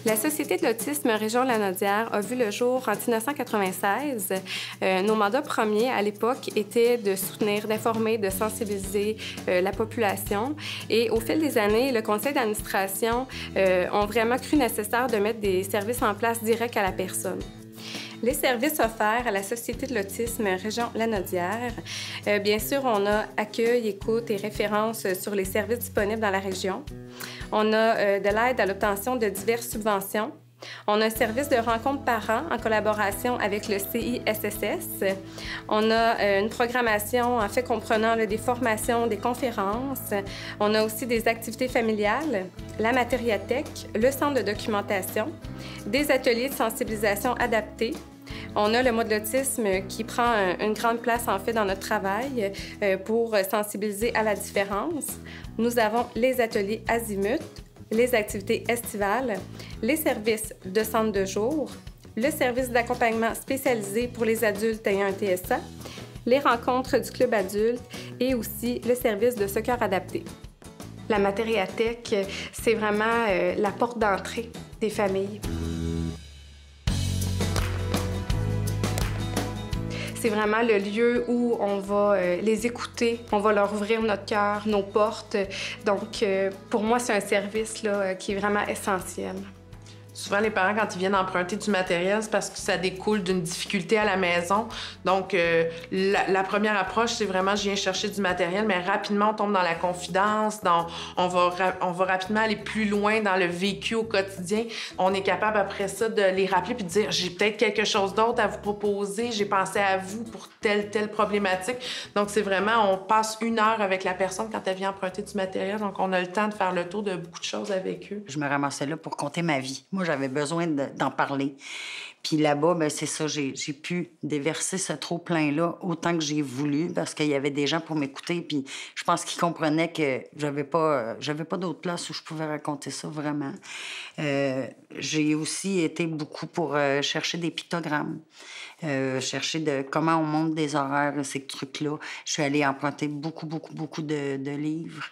La Société de l'autisme Région Lanaudière a vu le jour en 1996. Nos mandats premiers à l'époque étaient de soutenir, d'informer, de sensibiliser la population. Et au fil des années, le conseil d'administration ont vraiment cru nécessaire de mettre des services en place directs à la personne. Les services offerts à la Société de l'autisme Région Lanaudière, bien sûr, on a accueil, écoute et référence sur les services disponibles dans la région. On a de l'aide à l'obtention de diverses subventions. On a un service de rencontre parents en collaboration avec le CISSS. On a une programmation, en fait, comprenant des formations, des conférences. On a aussi des activités familiales, la matériathèque, le centre de documentation, des ateliers de sensibilisation adaptés. On a le mois de l'autisme qui prend une grande place, en fait, dans notre travail pour sensibiliser à la différence. Nous avons les ateliers Azimut, les activités estivales, les services de centre de jour, le service d'accompagnement spécialisé pour les adultes ayant un TSA, les rencontres du club adulte et aussi le service de secours adapté. La matériathèque, c'est vraiment la porte d'entrée des familles. C'est vraiment le lieu où on va les écouter, on va leur ouvrir notre cœur, nos portes. Donc, pour moi, c'est un service là, qui est vraiment essentiel. Souvent, les parents, quand ils viennent emprunter du matériel, c'est parce que ça découle d'une difficulté à la maison. Donc, la première approche, c'est vraiment, je viens chercher du matériel, mais rapidement, on tombe dans la confidence, on va rapidement aller plus loin dans le vécu au quotidien. On est capable, après ça, de les rappeler puis de dire, j'ai peut-être quelque chose d'autre à vous proposer, j'ai pensé à vous pour telle problématique. Donc, c'est vraiment, on passe 1 heure avec la personne quand elle vient emprunter du matériel. Donc, on a le temps de faire le tour de beaucoup de choses avec eux. Je me ramassais là pour compter ma vie. Moi, j'avais besoin d'en parler. Puis là-bas, ben c'est ça, j'ai pu déverser ce trop-plein-là autant que j'ai voulu parce qu'il y avait des gens pour m'écouter. Puis je pense qu'ils comprenaient que j'avais pas d'autre place où je pouvais raconter ça vraiment. J'ai aussi été beaucoup pour chercher des pictogrammes, chercher comment on monte des horaires, ces trucs-là. Je suis allée emprunter beaucoup de livres.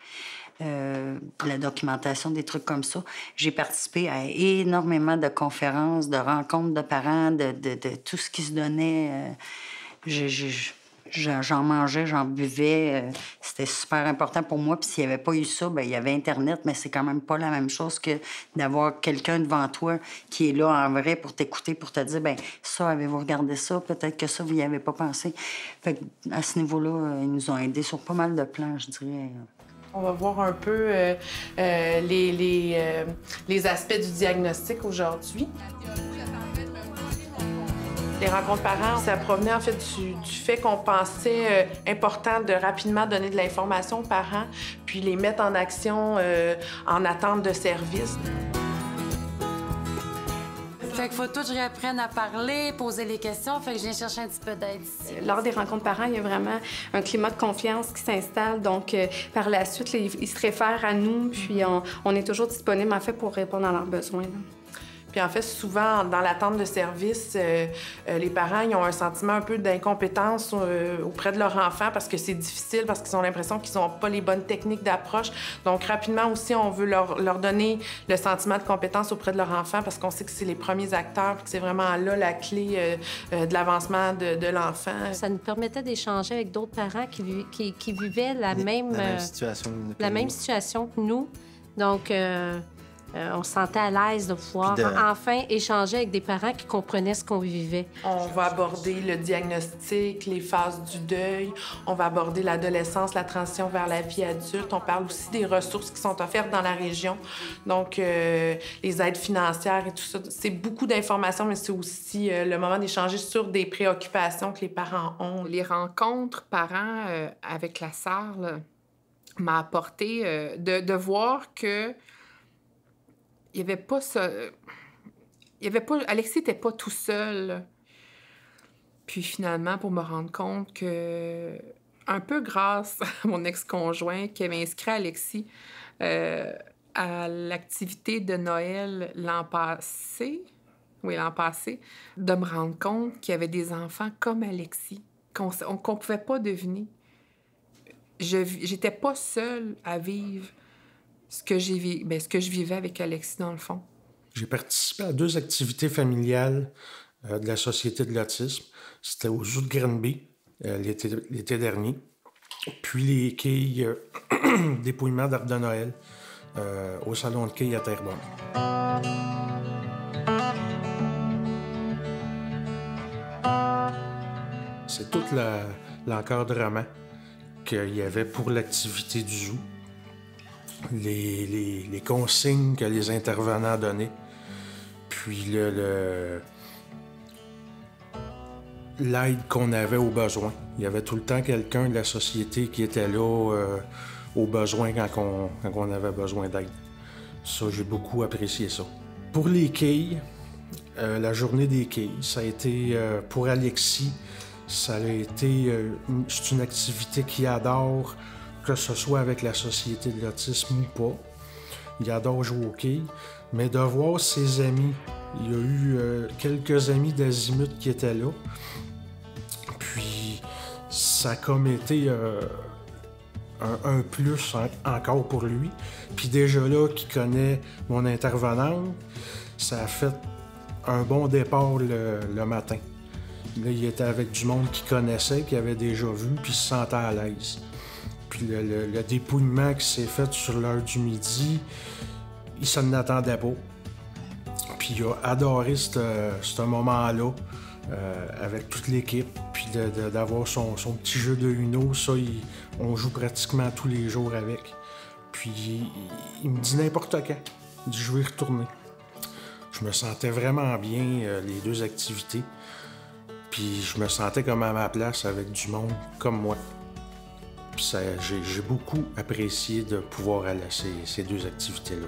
La documentation, des trucs comme ça. J'ai participé à énormément de conférences, de rencontres de parents, de tout ce qui se donnait. J'en mangeais, j'en buvais. C'était super important pour moi. Puis s'il n'y avait pas eu ça, bien, il y avait Internet, mais c'est quand même pas la même chose que d'avoir quelqu'un devant toi qui est là en vrai pour t'écouter, pour te dire, bien, ça, avez-vous regardé ça? Peut-être que ça, vous n'y avez pas pensé. Fait que, à ce niveau-là, ils nous ont aidés sur pas mal de plans, je dirais. On va voir un peu les aspects du diagnostic aujourd'hui. Les rencontres parents, ça provenait en fait du fait qu'on pensait important de rapidement donner de l'information aux parents, puis les mettre en action en attente de service. Fait qu'il faut tout que je réapprenne à parler, poser les questions. Fait que je viens chercher un petit peu d'aide ici. Lors des rencontres parents, il y a vraiment un climat de confiance qui s'installe. Donc, par la suite, ils se réfèrent à nous, puis on est toujours disponible, en fait, pour répondre à leurs besoins. Là. Puis en fait, souvent, dans l'attente de service, les parents ils ont un sentiment un peu d'incompétence auprès de leur enfant parce que c'est difficile, parce qu'ils ont l'impression qu'ils n'ont pas les bonnes techniques d'approche. Donc, rapidement aussi, on veut leur donner le sentiment de compétence auprès de leur enfant parce qu'on sait que c'est les premiers acteurs puis que c'est vraiment là la clé de l'avancement de l'enfant. Ça nous permettait d'échanger avec d'autres parents qui vivaient la même situation que nous. Donc, on se sentait à l'aise de pouvoir enfin échanger avec des parents qui comprenaient ce qu'on vivait. On va aborder le diagnostic, les phases du deuil. On va aborder l'adolescence, la transition vers la vie adulte. On parle aussi des ressources qui sont offertes dans la région. Donc, les aides financières et tout ça. C'est beaucoup d'informations, mais c'est aussi le moment d'échanger sur des préoccupations que les parents ont. Les rencontres parents avec la SARL m'a apporté de voir que il y avait pas ça. Alexis n'était pas tout seul. Puis finalement, pour me rendre compte que, un peu grâce à mon ex-conjoint qui avait inscrit Alexis à l'activité de Noël l'an passé, de me rendre compte qu'il y avait des enfants comme Alexis, qu'on pouvait pas deviner. J'étais pas seule à vivre ce que je vivais avec Alexis, dans le fond. J'ai participé à 2 activités familiales de la Société de l'autisme. C'était au zoo de Granby l'été dernier. Puis les quilles dépouillement d'arbres de Noël au Salon de quilles à Terrebonne. C'est tout l'encadrement qu'il y avait pour l'activité du zoo. Les consignes que les intervenants donnaient. Puis l'aide qu'on avait aux besoins. Il y avait tout le temps quelqu'un de la société qui était là aux besoins quand on avait besoin d'aide. Ça, j'ai beaucoup apprécié ça. Pour les quilles, la journée des quilles, ça a été, pour Alexis, ça a été c'est une activité qu'il adore, que ce soit avec la Société de l'autisme ou pas. Il adore jouer aux quilles, mais de voir ses amis, il y a eu quelques amis d'Azimut qui étaient là, puis ça a comme été un plus encore pour lui. Puis déjà là, qui connaît mon intervenante, ça a fait un bon départ le matin. Là, il était avec du monde qu'il connaissait, qu'il avait déjà vu, puis il se sentait à l'aise. Puis le dépouillement qui s'est fait sur l'heure du midi, il s'en attendait pas. Puis il a adoré ce moment-là avec toute l'équipe. Puis d'avoir son petit jeu de Uno, ça, on joue pratiquement tous les jours avec. Puis il me dit n'importe quand. Il dit je vais y retourner. Je me sentais vraiment bien, les 2 activités. Puis je me sentais comme à ma place avec du monde comme moi. Puis j'ai beaucoup apprécié de pouvoir aller à ces 2 activités-là.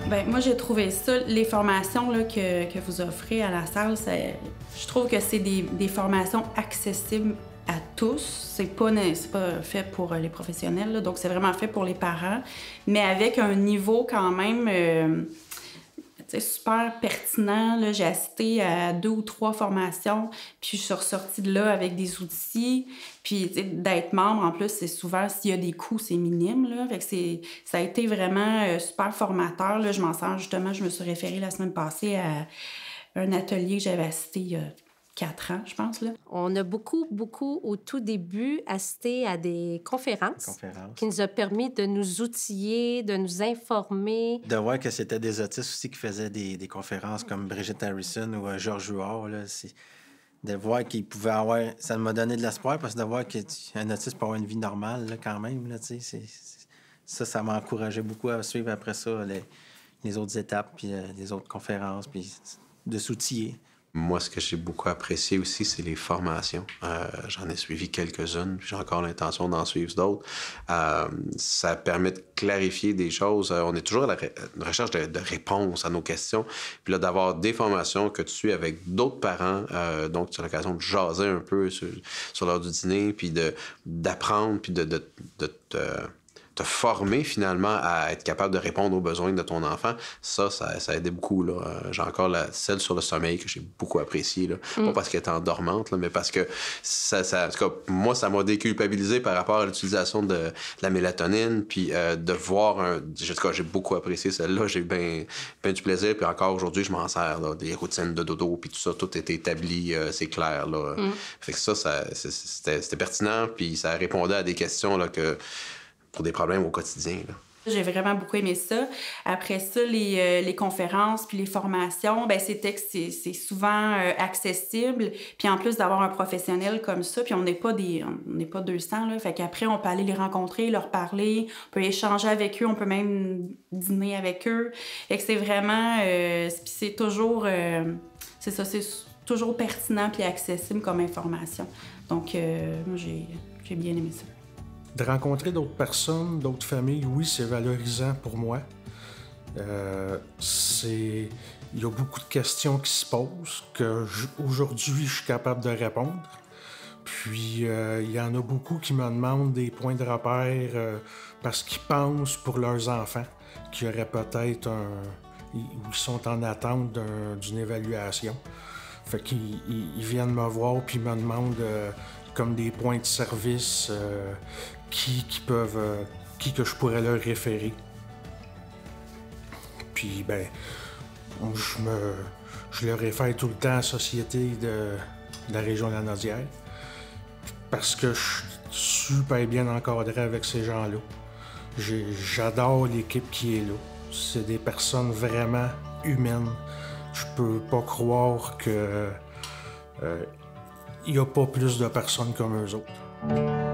Bien, moi, j'ai trouvé ça, les formations là, que vous offrez à la salle, je trouve que c'est des formations accessibles à tous. C'est pas fait pour les professionnels, là, donc c'est vraiment fait pour les parents, mais avec un niveau quand même super pertinent. Là. J'ai assisté à 2 ou 3 formations, puis je suis ressortie de là avec des outils. Puis d'être membre, en plus, c'est souvent, s'il y a des coûts, c'est minime. Là. Fait que ça a été vraiment super formateur. Là. Je m'en sers justement, je me suis référée la semaine passée à un atelier que j'avais assisté il y a 4 ans, je pense. Là. On a beaucoup, au tout début, assisté à des conférences qui nous ont permis de nous outiller, de nous informer. De voir que c'était des autistes aussi qui faisaient des conférences comme Brigitte Harrison ou Georges Huard, là, de voir qu'ils pouvaient avoir... Ça m'a donné de l'espoir parce que de voir qu'un autiste peut avoir une vie normale là, quand même, là, ça m'a encouragé beaucoup à suivre après ça les autres étapes, puis les autres conférences, puis de s'outiller. Moi, ce que j'ai beaucoup apprécié aussi, c'est les formations. J'en ai suivi quelques-unes, puis j'ai encore l'intention d'en suivre d'autres. Ça permet de clarifier des choses. On est toujours à la recherche de réponses à nos questions. Puis là, d'avoir des formations que tu suis avec d'autres parents, donc tu as l'occasion de jaser un peu sur l'heure du dîner, puis d'apprendre, puis de te former finalement à être capable de répondre aux besoins de ton enfant, ça a aidé beaucoup. Là. J'ai encore celle sur le sommeil que j'ai beaucoup appréciée. Là. Pas parce qu'elle était endormante, là, mais parce que en tout cas, moi, ça m'a déculpabilisé par rapport à l'utilisation de la mélatonine, puis de voir en tout cas, j'ai beaucoup apprécié celle-là, j'ai eu bien du plaisir, puis encore aujourd'hui, je m'en sers, là, des routines de dodo, puis tout ça, tout était établi, c'est clair. Là. Fait que c'était pertinent, puis ça répondait à des questions là, pour des problèmes au quotidien. Là. J'ai vraiment beaucoup aimé ça. Après ça, les conférences puis les formations, ben c'était que c'est souvent accessible. Puis en plus d'avoir un professionnel comme ça, puis on n'est pas 200, là. Fait qu'après, on peut aller les rencontrer, leur parler, on peut échanger avec eux, on peut même dîner avec eux. Fait que c'est vraiment... puis c'est toujours... c'est toujours pertinent puis accessible comme information. Donc, moi, j'ai bien aimé ça. De rencontrer d'autres personnes, d'autres familles, oui, c'est valorisant pour moi. Il y a beaucoup de questions qui se posent qu'aujourd'hui, je suis capable de répondre. Puis, il y en a beaucoup qui me demandent des points de repère parce qu'ils pensent pour leurs enfants qu'il y aurait peut-être ils sont en attente d'une évaluation. Fait qu'ils viennent me voir puis me demandent comme des points de service qui que je pourrais leur référer. Puis, ben, je leur réfère tout le temps à la société de la région de la Naudière parce que je suis super bien encadré avec ces gens-là. J'adore l'équipe qui est là. C'est des personnes vraiment humaines. Je peux pas croire que il n'y a pas plus de personnes comme eux autres.